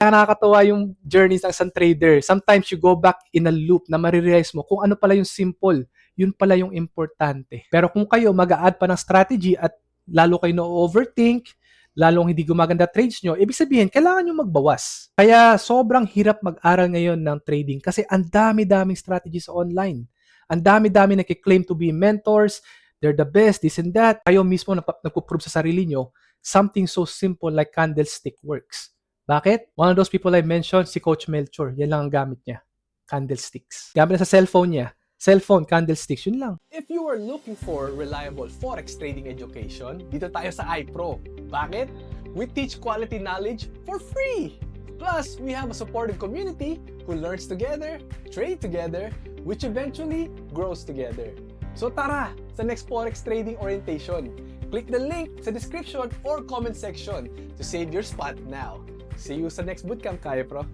Nakakatawa yung journeys ng isang trader. Sometimes you go back in a loop na marirealize mo kung ano pala yung simple, yun pala yung importante. Pero kung kayo mag-a-add pa ng strategy at lalo kayo na-overthink, lalong hindi gumaganda trades nyo, ibig sabihin, kailangan nyo magbawas. Kaya sobrang hirap mag-aral ngayon ng trading kasi ang dami-daming strategies online. Ang dami-dami nakiklaim to be mentors, they're the best, this and that. Kayo mismo nagpo-prove sa sarili nyo, something so simple like candlestick works. Bakit? One of those people I mentioned, si Coach Melchor. Yan lang ang gamit niya. Candlesticks. Gamit na sa cellphone niya. Cellphone, candlesticks, yun lang. If you are looking for reliable forex trading education, dito tayo sa iPro. Bakit? We teach quality knowledge for free! Plus, we have a supportive community who learns together, trade together, which eventually grows together. So tara, sa next forex trading orientation. Click the link sa description or comment section to save your spot now. See you sa next bootcamp, Kaya Pro!